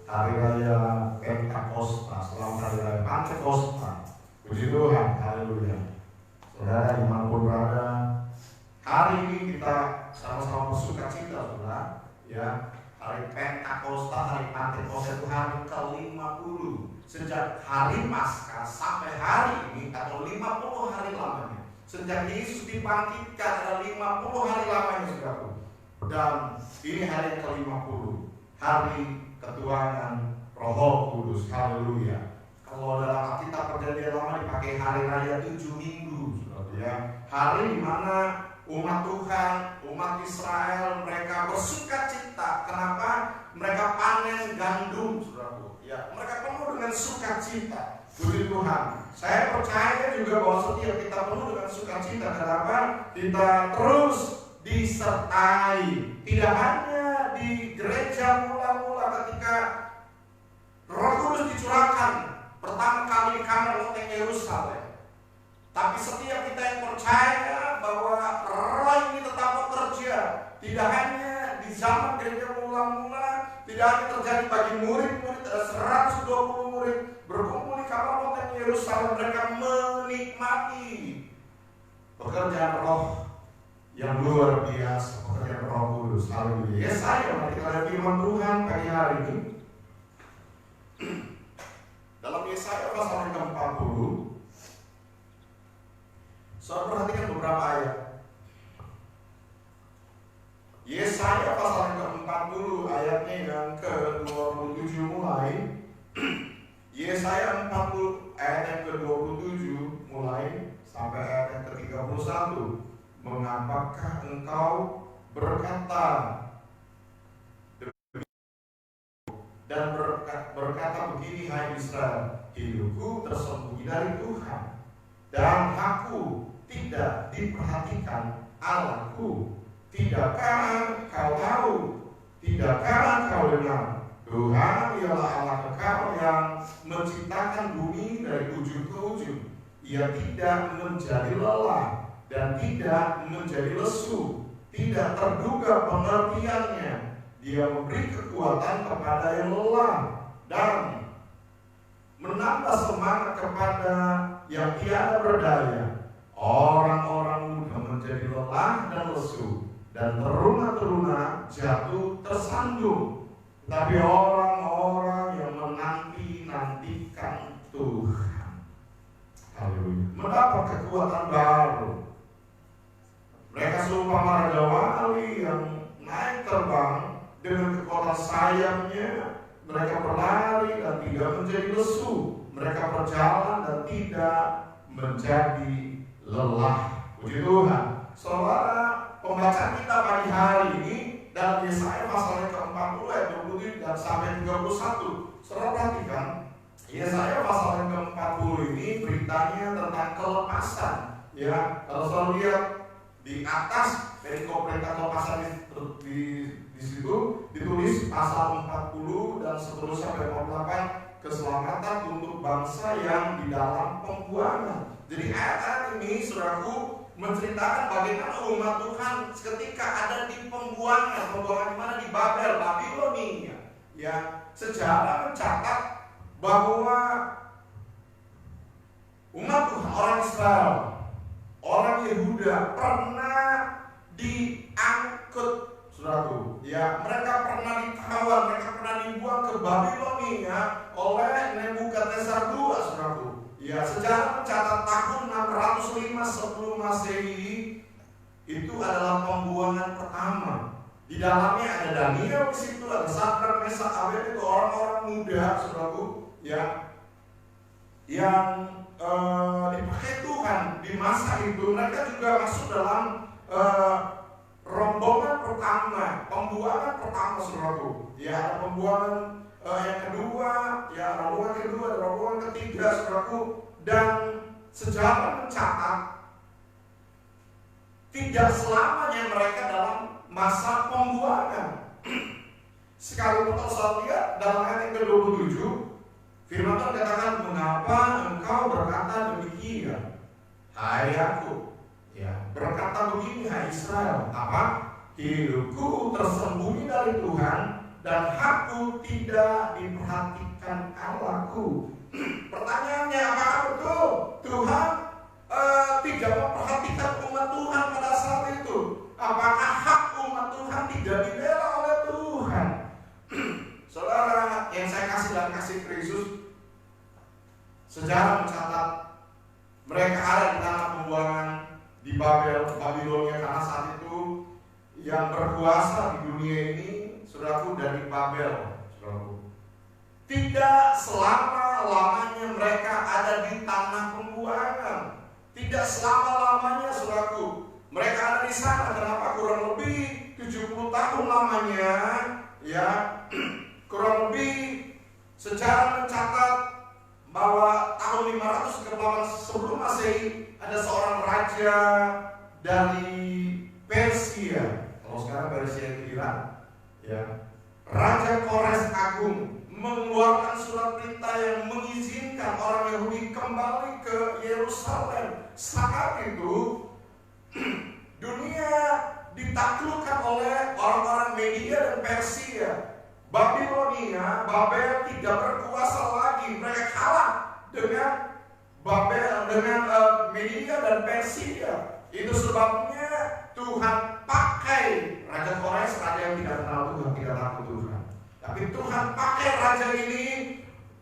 hari raya Pentakosta, selamat hari raya Pentakosta. Puji Tuhan, haleluya. Saudara dimanapun berada, hari ini kita sama-sama bersuka cita, saudara. Ya, hari Pentakosta, hari Pentakosta itu hari ke-50 sejak hari Paskah sampai hari ini, atau 50 hari lamanya. Sejak Yesus dibangkitkan ada 50 hari lamanya, saudara. Dan ini hari ke-50, hari ketuhanan Roh Kudus, haleluya. Kalau dalam Alkitab Perjanjian Lama dipakai hari raya 7 minggu, saudara, ya. Hari di mana umat Tuhan, umat Israel, mereka bersuka cita. Kenapa? Mereka panen gandum, saudara. Ya, mereka penuh dengan sukacita. Puji Tuhan. Saya percaya juga bahwa setiap kita penuh dengan sukacita. Kenapa? Kita terus disertai. Tidak hanya di gereja mula-mula ketika Roh Kudus dicurahkan pertama kali di kamar loteng Yerusalem, tapi setiap kita yang percaya bahwa Roh ini tetap bekerja. Tidak hanya di zaman gereja mula-mula, tidak hanya terjadi bagi murid-murid, ada 120 murid berkumpul di kamar loteng Yerusalem. Mereka menikmati pekerjaan Roh yang luar biasa, pekerjaan Roh Kudus. Haleluya. Yesaya, mari kita lihat firman Tuhan pagi hari ini. Dalam Yesaya pasal yang ke-40, saudara perhatikan beberapa ayat. Yesaya pasal yang ke-40 ayatnya yang ke-27 mulai. Yesaya 40 ayat yang ke-27 mulai sampai ayat yang ke-31. Mengapakah engkau berkata dan berkata begini, hai Israel, hidupku tersembunyi dari Tuhan, dan hakku tidak diperhatikan Allahku. Tidakkah kau tahu? Tidakkah kau dengar? Tuhan ialah Allah kekal yang menciptakan bumi dari ujung ke ujung. Ia tidak menjadi lelah dan tidak menjadi lesu, tidak terduga pengertiannya. Dia memberi kekuatan kepada yang lelah dan menambah semangat kepada yang tiada berdaya. Orang-orang muda menjadi lelah dan lesu, dan teruna-teruna jatuh tersandung. Tapi orang-orang yang menanti-nantikan Tuhan, haleluya, mendapat kekuatan baru. Mereka seumpama raja wali yang naik terbang. Dengan kekuatan sayapnya mereka berlari dan tidak menjadi lesu. Mereka berjalan dan tidak menjadi lelah. Puji Tuhan. Saudara, pembacaan kita pagi hari ini dalam Yesaya pasal yang ke-40 ayat 27 dan sampai 31. Saudara perhatikan, Yesaya pasal yang ke-40 ini beritanya tentang kelepasan. Ya, kalau saudara lihat di atas dari perintah kelepasan di situ ditulis pasal 40 dan seterusnya sampai 48, keselamatan untuk bangsa yang di dalam pembuangan. Jadi ayat ini, saudaraku, menceritakan bagaimana umat Tuhan ketika ada di pembuangan. Pembuangan di mana? Di Babel, Babilonia. Ya, sejarah mencatat bahwa umat Tuhan, orang Israel, orang Yehuda pernah diangkut, saudaraku. Ya, mereka pernah ditawan, mereka pernah dibuang ke Babilonia oleh Nebukadnezar II, saudaraku. Ya, sejarah mencatat tahun 605 sebelum Masehi itu adalah pembuangan pertama. Di dalamnya ada Daniel di situ, ada Sadrak, Mesak, Abednego, itu orang-orang muda, saudaraku, ya, yang dipakai Tuhan di masa itu. Mereka juga masuk dalam rombongan pertama, pembuangan pertama, saudaraku. Ya, ada pembuangan yang kedua, ya, rombongan kedua, ada rombongan ketiga, saudaraku. Dan sejarah mencatat tidak selamanya mereka dalam masa pembuangan. Sekalipun kalau lihat dalam ayat yang ke-27, firman Tuhan katakan, mengapa engkau berkata demikian, hai Yakub? Ya, berkata begini, hai Israel, apa? Hidupku tersembunyi dari Tuhan, dan hakku tidak diperhatikan Allahku. Pertanyaannya, apakah betul Tuhan tidak memperhatikan umat Tuhan pada saat itu? Apakah hak umat Tuhan tidak dibela oleh Tuhan? Saudara yang saya kasih dan kasih Kristus, sejarah mencatat mereka ada di tanah pembuangan di Babel, Babilonia, karena saat itu yang berkuasa di dunia ini, saudaraku, dari Babel, saudaraku. Tidak selama-lamanya mereka ada di tanah pembuangan. Tidak selama-lamanya, saudaraku, mereka ada di sana. Kenapa? Kurang lebih 70 tahun lamanya, ya. Kurang lebih sejarah mencatat bahwa tahun 500 ke belakang sebelum Masehi ada seorang raja dari Persia. Kalau sekarang Persia itu Iran, ya. Raja Kores Agung mengeluarkan surat perintah yang mengizinkan orang Yahudi kembali ke Yerusalem. Saat itu dunia ditaklukkan oleh orang-orang Media dan Persia. Babilonia, Babel tidak berkuasa lagi. Mereka kalah dengan Babel, dengan Media dan Persia. Itu sebabnya Tuhan pakai Raja Kores, raja yang tidak kenal Tuhan, tidak takut Tuhan. Tapi Tuhan pakai raja ini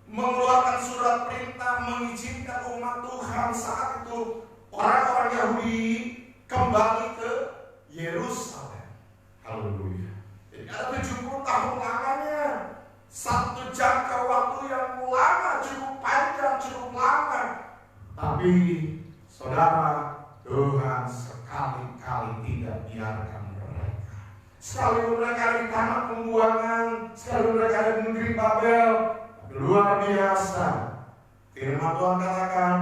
mengeluarkan surat perintah mengizinkan umat Tuhan saat itu orang-orang Yahudi kembali ke Yerusalem. Haleluya. Jadi ada 70 tahun lamanya. Satu jangka waktu yang lama, cukup panjang, cukup lama. Tapi saudara, Tuhan sekali-kali tidak biarkan mereka. Sekalipun mereka di tanah pembuangan, sekalipun mereka di negeri Babel, luar biasa. Firman Tuhan katakan,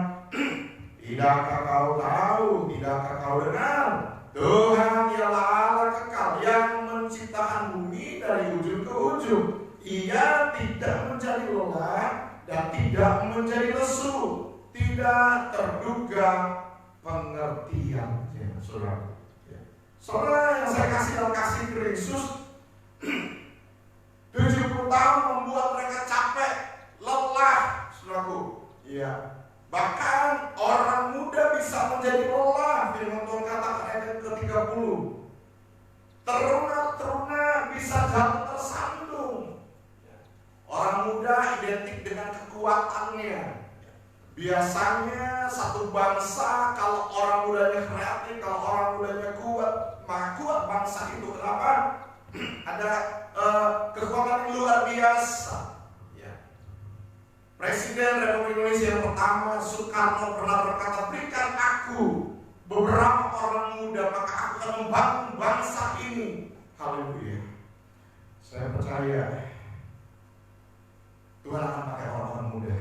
tidakkah kau tahu, tidakkah kau dengar? Tuhan ialah Allah kekal yang menciptakan bumi dari ujung ke ujung. Ia tidak menjadi lelah dan tidak menjadi lesu, tidak terduga pengertiannya, saudara. Saudara yang saya kasih dalam kasih Kristus, 70 tahun membuat mereka capek, lelah, saudaraku. Iya. Bahkan orang muda bisa menjadi lelah. Firman Tuhan katakan ayat ke-30. Teruna-teruna bisa jatuh tersandung. Orang muda identik dengan kekuatannya. Biasanya satu bangsa kalau orang mudanya kreatif, kalau orang mudanya kuat, maka kuat bangsa itu. Kenapa? Ada kekuatan yang luar biasa. Ya. Presiden Republik Indonesia yang pertama, Soekarno, pernah berkata, berikan aku beberapa orang muda, maka aku akan membangun bangsa ini. Haleluya. Saya percaya Tuhan akan pakai orang-orang muda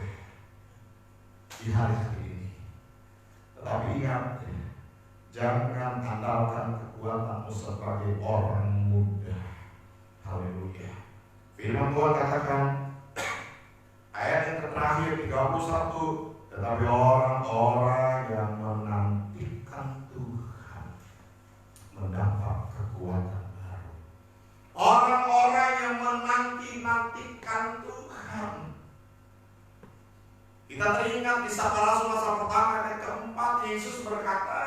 di hari-hari ini. Tetapi ingat, jangan andalkan kekuatanmu sebagai orang muda. Haleluya. Firman Tuhan katakan, ayat yang terakhir 31, tetapi orang-orang yang menantikan Tuhan mendapat kekuatan baru. Orang-orang yang menanti-nantikan Tuhan. Kita teringat di Sabda Rasul pasal pertama ayat keempat, Yesus berkata,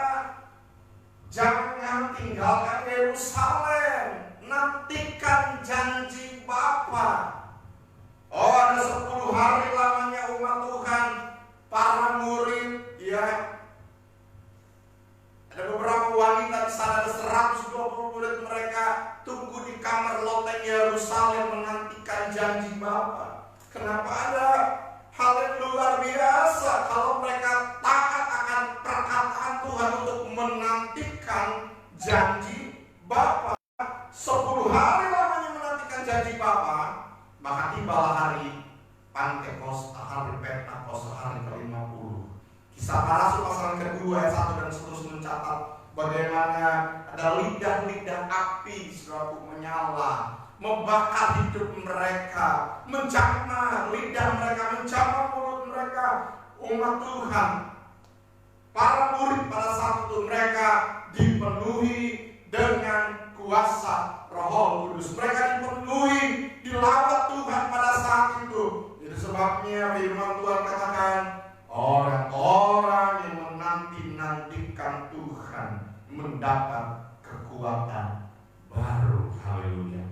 jangan tinggalkan Yerusalem, nantikan janji Bapa. Oh, ada 10 hari lamanya umat Tuhan, para murid, ya. Ada beberapa wanita di sana, ada 120 murid mereka tunggu di kamar loteng Yerusalem menantikan janji Bapa. Kenapa? Ada hal yang luar biasa kalau mereka taat akan perkataan Tuhan untuk menantikan janji Bapa. 10 hari lamanya menantikan janji Bapa, maka tibalah hari Pentekosta, hari Pentakosta, hari ke-50. Kisah Para Rasul pasal kedua ayat 1 dan seterusnya mencatat bagaimana ada lidah-lidah api saudaraku menyala, membakar hidup mereka, menjamah lidah mereka, menjamah mulut mereka. Umat Tuhan, para murid pada saat itu mereka dipenuhi dengan kuasa Roh Kudus. Mereka dipenuhi, dilawat Tuhan pada saat itu. Itu sebabnya firman Tuhan katakan, orang-orang yang menanti-nantikan Tuhan mendapat kekuatan baru. Haleluya.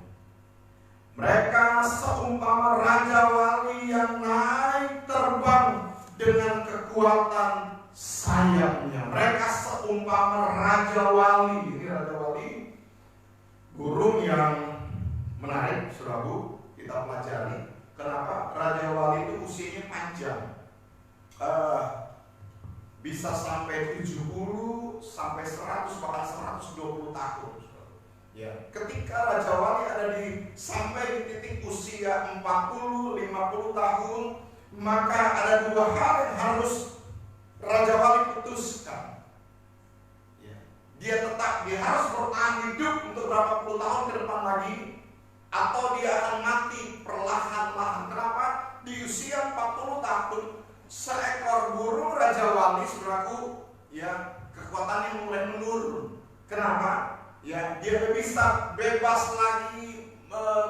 Mereka seumpama raja wali yang naik terbang dengan kekuatan sayapnya. Mereka seumpama raja wali. Ini raja wali, burung yang menarik, saudaraku. Kita pelajari kenapa raja wali itu usianya panjang, bisa sampai 70 sampai 100 bahkan 120 tahun. Ya, ketika Raja Wali ada sampai di titik usia 40-50 tahun, maka ada dua hal yang harus Raja Wali putuskan. Ya, dia harus bertahan hidup untuk berapa puluh tahun ke depan lagi, atau dia akan mati perlahan-lahan. Kenapa? Di usia 40 tahun, seekor burung Raja Wali, saudaraku, ya, kekuatannya mulai menurun. Kenapa? Ya, dia tidak bisa bebas lagi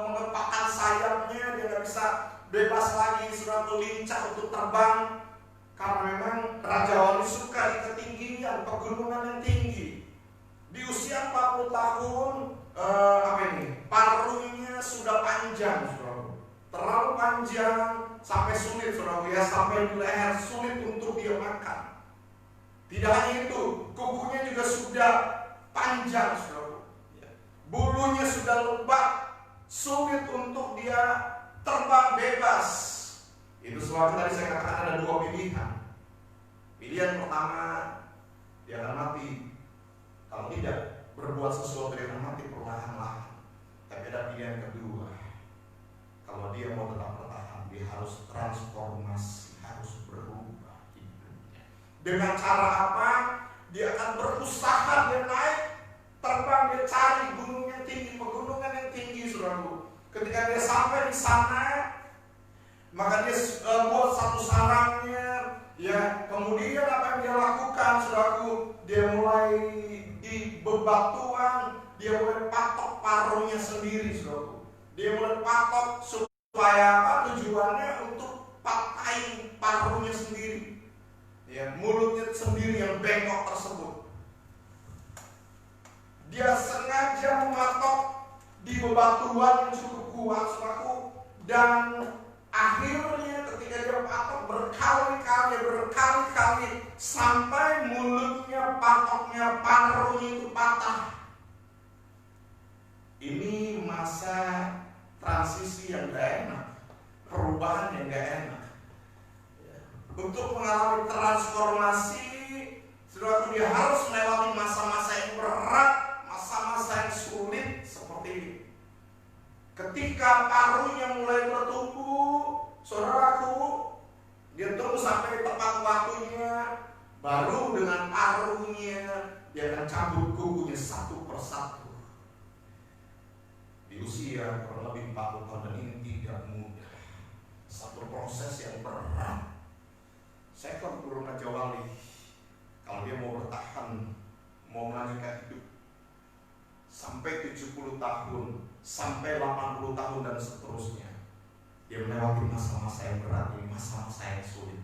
mengepakkan sayapnya, dia tidak bisa bebas lagi suatu lincah untuk terbang, karena memang Raja Wali suka di ketinggian, pegunungan yang tinggi. Di usia 40 tahun, paruhnya sudah panjang, saudara. Terlalu panjang sampai sulit, saudara, ya, sampai di leher, sulit untuk dia makan. Tidak hanya itu, kukunya juga sudah panjang, saudara. Bulunya sudah lebat, sulit untuk dia terbang bebas. Itu sebabnya tadi saya katakan ada dua pilihan. Pilihan pertama, dia akan mati. Kalau tidak berbuat sesuatu, dia akan mati perlahan-lahan. Tapi ada pilihan kedua. Kalau dia mau tetap bertahan, dia harus transformasi, harus berubah hidupnya. Dengan cara apa? Dia akan berusaha, dia naik, terbang, dia cari gunung yang tinggi, pegunungan yang tinggi, saudaraku. Ketika dia sampai di sana, maka dia buat satu sarangnya, ya. Kemudian apa yang dia lakukan, saudaraku? Dia mulai di bebatuan, dia mulai patok paruhnya sendiri, saudaraku. Dia mulai patok supaya apa? Tujuannya untuk patahin paruhnya sendiri, ya, mulutnya sendiri yang bengkok tersebut. Dia sengaja mematok di bebatuan yang cukup kuat, saudaraku, dan akhirnya ketika dia patok berkali-kali sampai mulutnya, patoknya, paruhnya itu patah. Ini masa transisi yang gak enak, perubahan yang gak enak. Untuk mengalami transformasi, saudaraku, dia harus melewati masa-masa yang berat, masa-masa yang sulit seperti ini. Ketika paruhnya mulai bertumbuh, saudaraku, dia tunggu sampai tepat waktunya, baru dengan paruhnya dia akan cabut kukunya satu persatu. Di usia kurang lebih 40 tahun, dan ini tidak mudah. Satu proses yang berat. Seekor burung Raja Wali, kalau dia mau bertahan, mau melanjutkan hidup sampai 70 tahun, sampai 80 tahun dan seterusnya, dia melewati masa-masa yang berat ini, masa-masa yang sulit.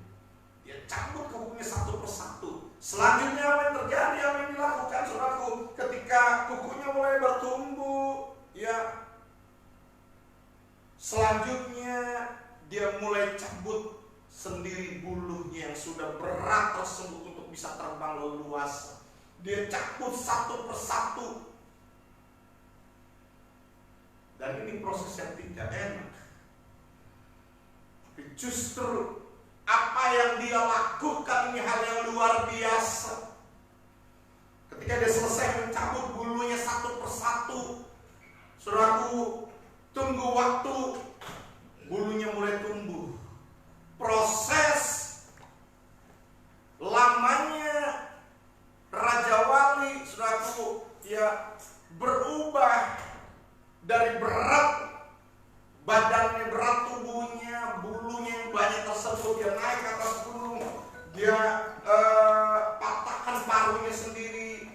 Dia cabut kukunya satu persatu. Selanjutnya apa yang terjadi, apa yang dilakukan, saudaraku? Ketika kukunya mulai bertumbuh, ya, selanjutnya dia mulai cabut sendiri bulunya yang sudah berat tersebut untuk bisa terbang leluasa. Dia cabut satu persatu. Dan ini proses yang tidak enak. Tapi justru apa yang dia lakukan ini hal yang luar biasa. Ketika dia selesai mencabut bulunya satu persatu, saudaraku, tunggu waktu, bulunya mulai tumbuh. Proses lamanya Raja Wali, saudaraku, ya, berubah dari berat badannya, berat tubuhnya, bulunya yang banyak tersebut, dia naik ke atas gunung, dia patahkan paruhnya sendiri,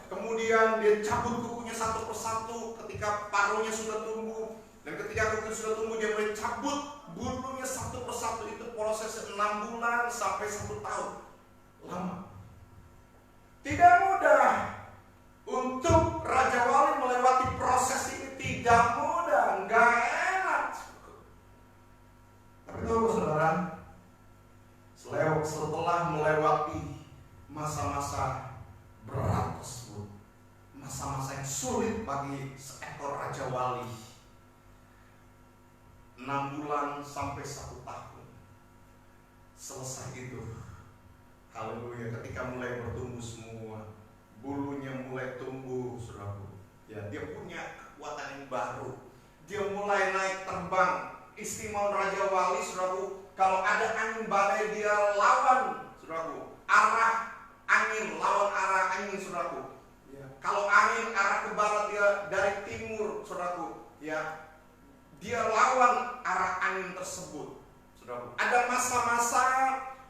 kemudian dia cabut kukunya satu persatu ketika paruhnya sudah tumbuh. Dan ketika kuku sudah tumbuh, dia mulai cabut bulunya satu persatu. Itu prosesnya 6 bulan sampai 1 tahun. Lama. Tidak mudah untuk Raja Wali melewati proses ini. Tidak mudah, nggak enak. Tapi tahu saudara, setelah melewati masa-masa berat tersebut, masa-masa yang sulit bagi seekor Raja Wali, 6 bulan sampai 1 tahun. Selesai itu, haleluya, ketika mulai bertumbuh semua, bulunya mulai tumbuh, saudaraku. Ya, dia punya kekuatan yang baru. Dia mulai naik terbang. Istimewa Raja Wali, saudaraku, kalau ada angin badai dia lawan, saudaraku, arah angin, lawan arah angin, saudaraku. Ya. Kalau angin arah ke barat, dia dari timur, saudaraku. Ya, dia lawan arah angin tersebut, saudaraku. Ada masa-masa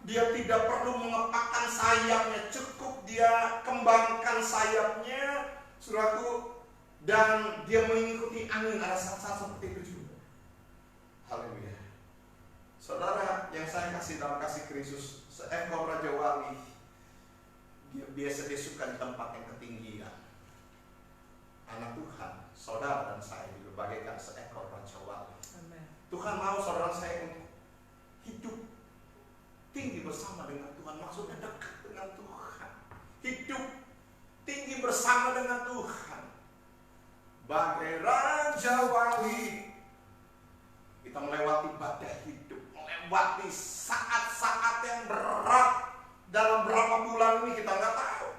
dia tidak perlu mengepakkan sayapnya, cukup dia kembangkan sayapnya, saudaraku, dan dia mengikuti angin. Ada saat-saat seperti itu juga. Haleluya. Saudara yang saya kasih dalam kasih Kristus, seekor Raja Wali, dia suka di tempat yang ketinggian. Anak Tuhan, saudara dan saya juga bagaikan seekor Raja Wali. Amen. Tuhan mau saudara saya untuk hidup tinggi bersama dengan Tuhan. Maksudnya dekat dengan Tuhan. Hidup tinggi bersama dengan Tuhan. Bagai Raja Wali, kita melewati badai hidup, melewati saat-saat yang berat. Dalam berapa bulan ini kita nggak tahu.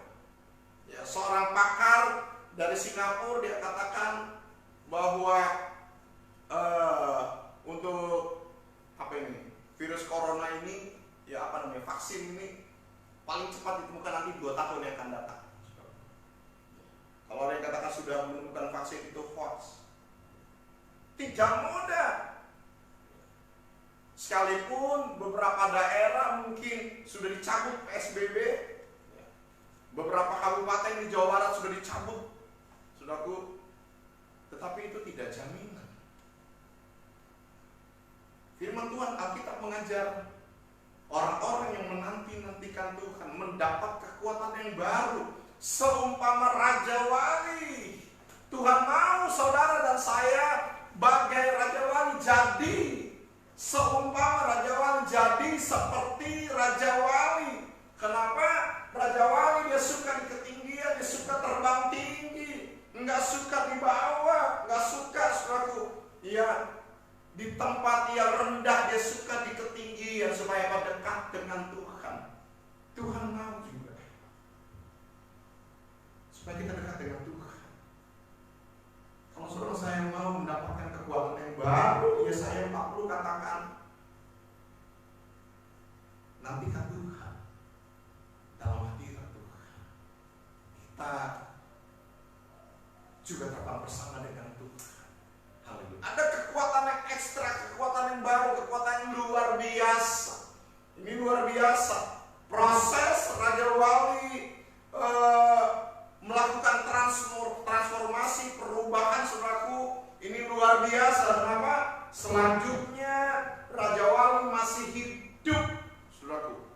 Ya, seorang pakar dari Singapura dia katakan bahwa untuk virus corona ini, ya vaksin ini paling cepat ditemukan nanti 2 tahun yang akan datang. Kalau ada yang katakan sudah menemukan vaksin itu hoax. Tidak mudah. Sekalipun beberapa daerah mungkin sudah dicabut PSBB, beberapa kabupaten di Jawa Barat sudah dicabut, saudaraku, tetapi itu tidak jaminan. Firman Tuhan, Alkitab mengajar orang-orang yang menanti-nantikan Tuhan mendapat kekuatan yang baru, seumpama Raja Wali. Tuhan mau saudara dan saya bagai Raja Wali jadi seumpama Raja Wali, jadi seperti Raja Wali. Kenapa? Raja Wali dia suka di ketinggian, dia suka terbang tinggi, nggak suka di bawah, nggak suka, saudaraku, ya di tempat yang rendah. Dia suka di ketinggian supaya dekat dengan Tuhan. Tuhan mau juga supaya kita dekat dengan Tuhan. Kalau saudara saya mau mendapatkan kekuatan yang baru, ya saya tak perlu katakan nantikan Tuhan dalam hadirat Tuhan. Kita juga terbang bersama dengan Tuhan. Haleluya. Ada kekuatan yang ekstra, kekuatan yang baru, kekuatan yang luar biasa. Ini luar biasa. Proses Raja Wali melakukan transformasi, perubahan, saudaraku, ini luar biasa. Kenapa? Selanjutnya Raja Wali masih hidup, saudaraku,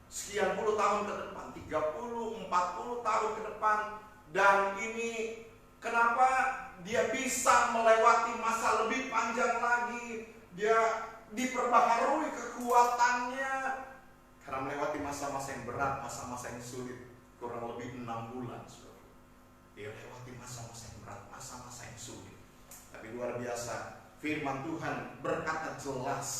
sekian puluh tahun ke depan, 30, 40 tahun ke depan. Dan ini kenapa dia bisa melewati masa lebih panjang lagi, dia diperbaharui kekuatannya karena melewati masa-masa yang berat, masa-masa yang sulit. Kurang lebih 6 bulan, saudara. Dia lewati masa-masa yang berat, masa-masa yang sulit. Tapi luar biasa, firman Tuhan berkata jelas,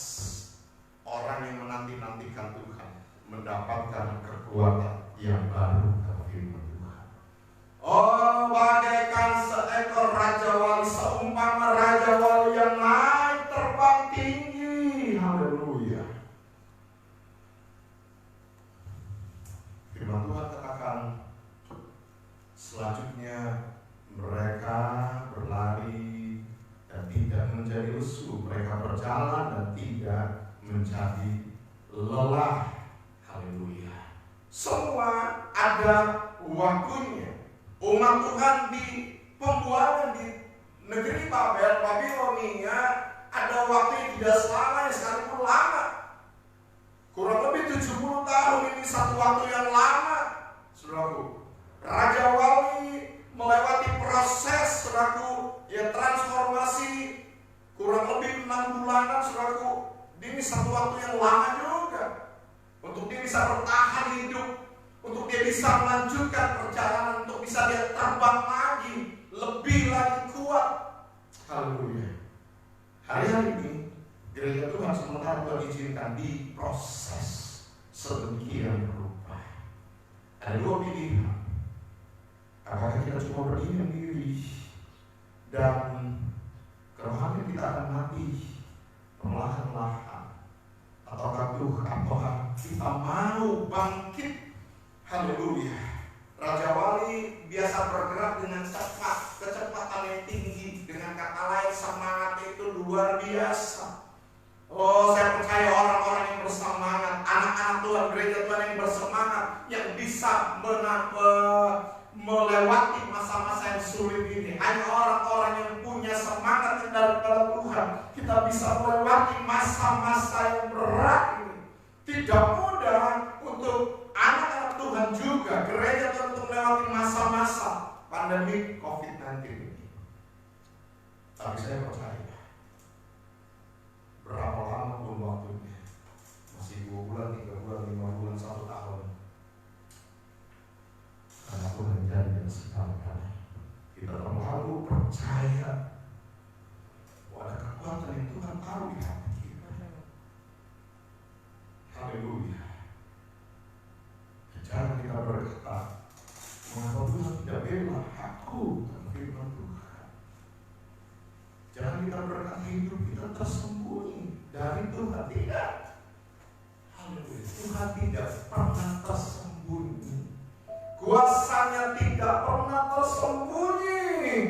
orang yang menanti-nantikan Tuhan mendapatkan kekuatan yang baru, kata firman Tuhan. Oh, bagaikan seekor Raja Wali, seumpama Raja Wali yang naik terbang tinggi. Haleluya. Firman Tuhan katakan selanjutnya mereka berlari dan tidak menjadi lesu, mereka berjalan dan tidak menjadi lelah. Haleluya. Semua ada waktunya. Umat Tuhan Negeri Babel, Babilonia, ada waktu yang tidak selamanya, sekalipun lama. Kurang lebih 70 tahun, ini satu waktu yang lama, saudaraku. Raja Wali melewati proses, saudaraku, ya transformasi kurang lebih 6 bulanan, saudaraku. Ini satu waktu yang lama juga untuk dia bisa bertahan hidup, untuk dia bisa melanjutkan perjalanan, untuk bisa dia terbang lagi, lebih lagi kuat. Haleluya. Hari-hari ini gereja Tuhan sementara Tuhan izinkan di proses sedemikian rupa. Ada dua pilihan. Apakah kita cuma berdiam diri dan kerohanian kita akan mati perlahan-lahan, ataukah kita mau bangkit? Haleluya. Raja Wali biasa bergerak dengan cepat, kecepatan yang tinggi. Dengan kata lain, semangat itu luar biasa. Oh, saya percaya orang-orang yang bersemangat, anak-anak Tuhan, gereja Tuhan yang bersemangat, yang bisa melewati masa-masa yang sulit ini. Hanya orang-orang yang punya semangat daripada Tuhan, kita bisa melewati masa-masa yang berat ini. Tidak mudah untuk anak-anak Tuhan juga, gereja Tuhan, untuk melewati masa-masa pandemi COVID-19 ini. Tapi saya percaya, berapa lama pun waktunya, masih 2 bulan, 3 bulan, 5 bulan, 1 tahun, karena Tuhan janji sekarang kita terlalu percaya bahwa ada kekuatan yang Tuhan taruh di hati kita. Haleluya. Jangan kita berkata, mengapa Tuhan tidak bela aku, firman Tuhan. Jangan kita berkata hidup kita tersembunyi dari Tuhan. Tidak. Haleluya. Tuhan tidak pernah tersembunyi. Kuasanya tidak pernah tersembunyi.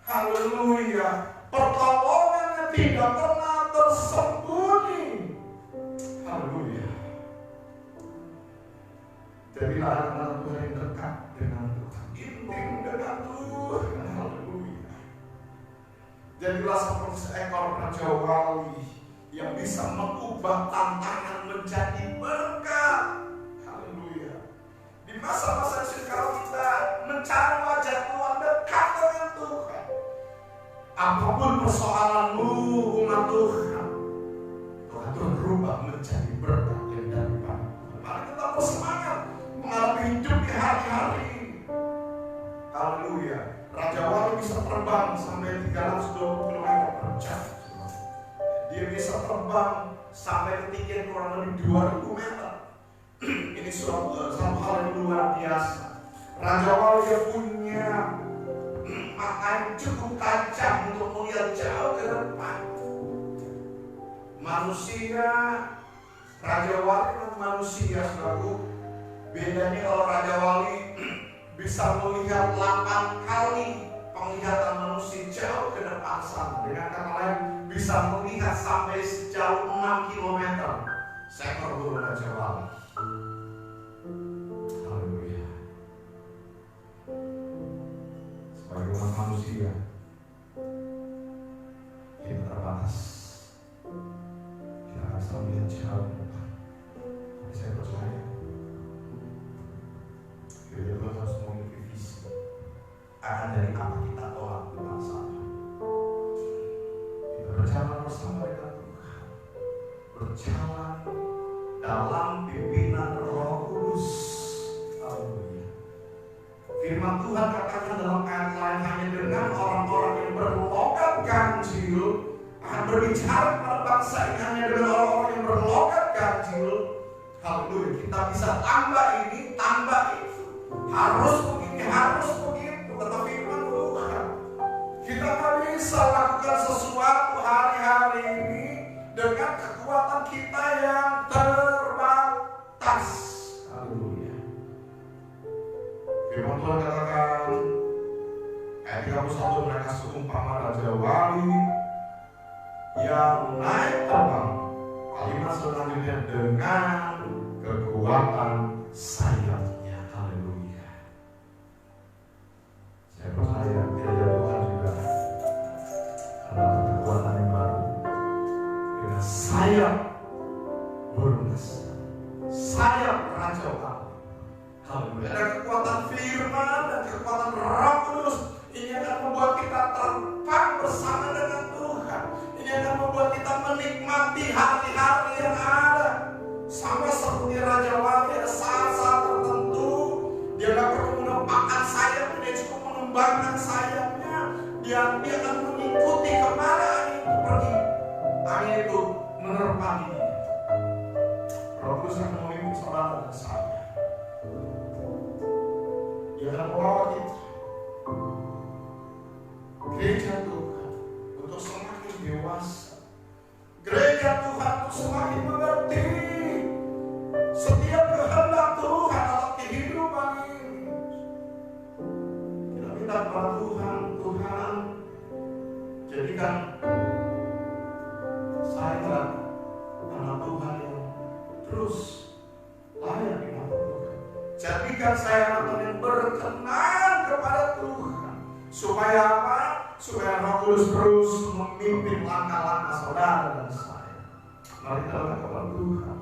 Haleluya. Pertolongannya tidak pernah tersembunyi. Haleluya. Jadilah anak-anak Tuhan yang dekat dengan Tuhan, intim dengan Tuhan. Haleluya. Jadilah seperti seekor Raja Wali yang bisa mengubah tantangan menjadi berkat. Haleluya. Di masa-masa sulit, kalau kita mencari wajah Tuhan, dekat dengan Tuhan, apapun persoalanmu, umat Tuhan, Tuhan rubah menjadi berkat yang daripada Tuhan. Mari kita bersemangat mengalami hidup di hari-hari. Haleluya. Raja Wali bisa terbang sampai 320 km per jam. Dia bisa terbang sampai ketinggian kurang lebih 2000 meter. Ini satu hal yang luar biasa. Raja Wali dia punya mata yang cukup tajam untuk melihat jauh ke depan. Manusia, Raja Wali dan manusia, saudaraku, bedanya kalau Raja Wali bisa melihat 8 kali penglihatan manusia jauh ke depan sana. Dengan kata lain, bisa melihat sampai sejauh 6 km. Seekor burung Raja Wali. Haleluya. Sebagai umat manusia, kita terbatas. Kita bisa melihat jauh ke depan. Tapi saya percaya gereja Tuhan harus memiliki visi akan dari apa kita tolak di bangsa. Kita berjalan bersama dengan Tuhan, berjalan dalam pimpinan Roh Kudus. Haleluya. Firman Tuhan katakan dalam ayat lain, hanya dengan orang-orang yang berlogat ganjil akan berbicara kepada bangsa ini. Hanya dengan orang-orang yang berlogat ganjil, haleluya, kita bisa tambah ini, tambah itu. Harus begini, harus begitu, kata firman Tuhan. Kita nggak bisa lakukan sesuatu hari-hari ini dengan kekuatan kita yang terbatas. Haleluya. Firman Tuhan katakan, ayat 31, mereka seumpama Raja Wali yang naik terbang. Kalimat selanjutnya, dengan kekuatan sayapnya. Haleluya. Saya percaya gereja Tuhan juga Yang dia akan mengikuti kemana angin itu pergi. Angin itu menerpa dirinya. Roh Kudus akan memimpin saudara dan saya. Dia akan membawa kita gereja Tuhan untuk semakin dewasa. Gereja Tuhan untuk semakin mengerti setiap kehendak Tuhan dalam kehidupan ini. Kita minta kepada Tuhan, Tuhan jadikan saya anak Tuhan yang terus layak di mata Tuhan. Jadikan saya anak yang berkenan kepada Tuhan. Supaya apa? Supaya Roh Kudus terus memimpin langkah-langkah saudara dan saya. Mari kita kepada Tuhan.